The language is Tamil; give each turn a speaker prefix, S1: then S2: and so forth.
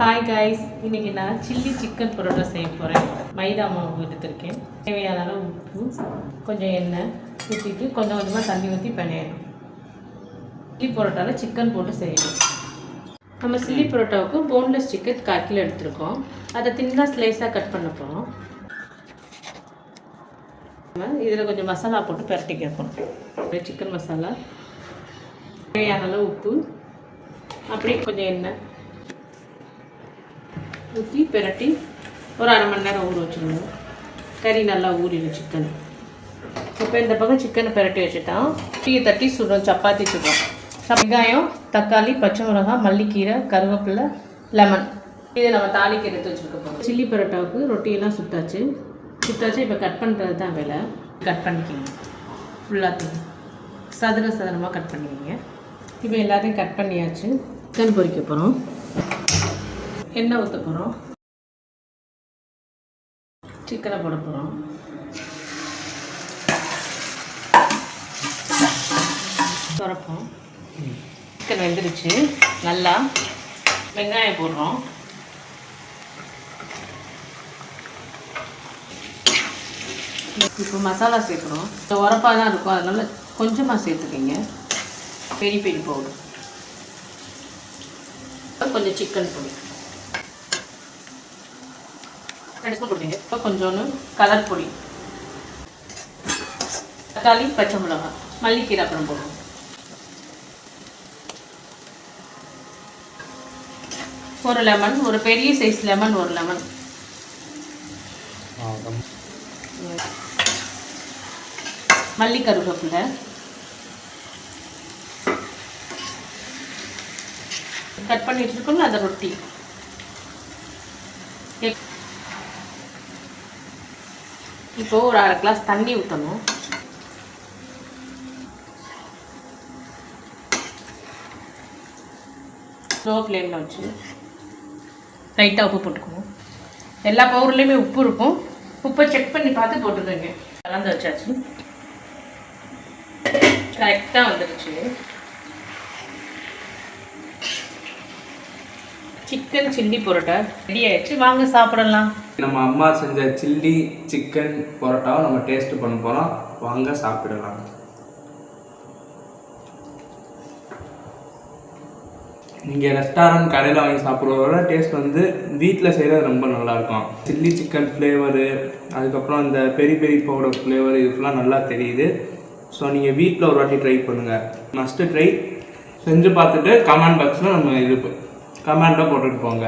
S1: ஹாய் காய்ஸ், இன்றைக்கி நான் சில்லி சிக்கன் பரோட்டா செய்ய போகிறேன். மைதா மாவு எடுத்துருக்கேன். தேவையான அளவு உப்பு, கொஞ்சம் எண்ணெய் ஊற்றிட்டு கொஞ்சம் கொஞ்சமாக தண்ணி ஊற்றி பிணையணும். சில்லி பரோட்டாவில் சிக்கன் போட்டு செய்யணும். நம்ம சில்லி பரோட்டாவுக்கு போன்லெஸ் சிக்கன் 1/4 கிலோ எடுத்துருக்கோம். அதை தின்னாக ஸ்லைஸாக கட் பண்ண போகிறோம். இதில் கொஞ்சம் மசாலா போட்டு பரட்டி கேட்போம். சிக்கன் மசாலா, தேவையான அளவு உப்பு, அப்படியே கொஞ்சம் எண்ணெய் ஊற்றி பிரட்டி ஒரு 1/2 மணி நேரம் ஊற வச்சுருவோம். கறி நல்லா ஊறிடும் சிக்கன். இப்போ இந்த பக்கம் சிக்கனை பிரட்டி வச்சுட்டோம். டீ தட்டி சுடுறோம், சப்பாத்தி சுடுறோம். வெங்காயம், தக்காளி, பச்சை மிளகாய், மல்லிக்கீரை, கருவேப்பிலை, லெமன், இதை நம்ம தாளிக்கு எடுத்து வச்சுருக்க போகிறோம். சில்லி பரோட்டாவுக்கு ரொட்டியெல்லாம் சுட்டாச்சு. இப்போ கட் பண்ணுறது தான் வேலை. கட் பண்ணிக்கிங்க, ஃபுல்லாத்தையும் சதுரமாக கட் பண்ணிக்கிங்க. இப்போ எல்லாத்தையும் கட் பண்ணியாச்சு. சிக்கன் பொரிக்க போகிறோம். எண்ணெய் ஊற்ற போகிறோம். சிக்கனை போட போகிறோம். துறப்போம். சிக்கன் வெந்துருச்சு நல்லா. வெங்காயம் போடுறோம். இப்போ மசாலா சேர்க்குறோம். உரப்பாக தான் இருக்கும், அதனால கொஞ்சமாக சேர்த்துக்கிங்க. பெரி பவுடர், கொஞ்சம் சிக்கன் பொடி, 2 ஸ்பூன் போடுவீங்க. இப்போ கொஞ்சோன்னு கலர் பொடி, தக்காளி, பச்சை மிளகாய், மல்லிக்கீரை அப்புறம் போடுவோம். ஒரு லெமன், ஒரு பெரிய சைஸ் லெமன், ஒரு லெமன், மல்லி, கருவேப்பிலை, கட் பண்ணி வச்சுருக்கோம்ல அந்த ரொட்டி. இப்போ ஒரு 1/2 கிளாஸ் தண்ணி ஊற்றணும். ஸ்லோ ஃப்ளேமில் வச்சு லைட்டாக உப்பு போட்டுக்கணும். எல்லா பவுடர்லேயுமே உப்பு இருக்கும். உப்பை செக் பண்ணி பார்த்து போட்டுக்கோங்க. கலந்து வச்சாச்சு. கரெக்டாக வந்துடுச்சு. சிக்கன் சில்லி பரோட்டா ரெடி ஆயிடுச்சு. வாங்க சாப்பிடலாம்.
S2: நம்ம அம்மா செஞ்ச சில்லி சிக்கன் பரோட்டாவை நம்ம டேஸ்ட் பண்ண போகிறோம். வாங்க சாப்பிடலாம். நீங்கள் ரெஸ்டாரண்ட் கடையில் வாங்கி சாப்பிட்றதோட டேஸ்ட் வந்து வீட்டில் செய்கிறது ரொம்ப நல்லாயிருக்கும். சில்லி சிக்கன் ஃப்ளேவரு, அதுக்கப்புறம் இந்த பெரி பவுடர் ஃப்ளேவர், இது ஃபுல்லாக நல்லா தெரியுது. ஸோ நீங்கள் வீட்டில் ஒரு வாட்டி ட்ரை பண்ணுங்கள். Must try. செஞ்சு பார்த்துட்டு கமெண்ட் பாக்ஸில் நம்ம கமெண்ட்டாக போட்டுட்டு போங்க.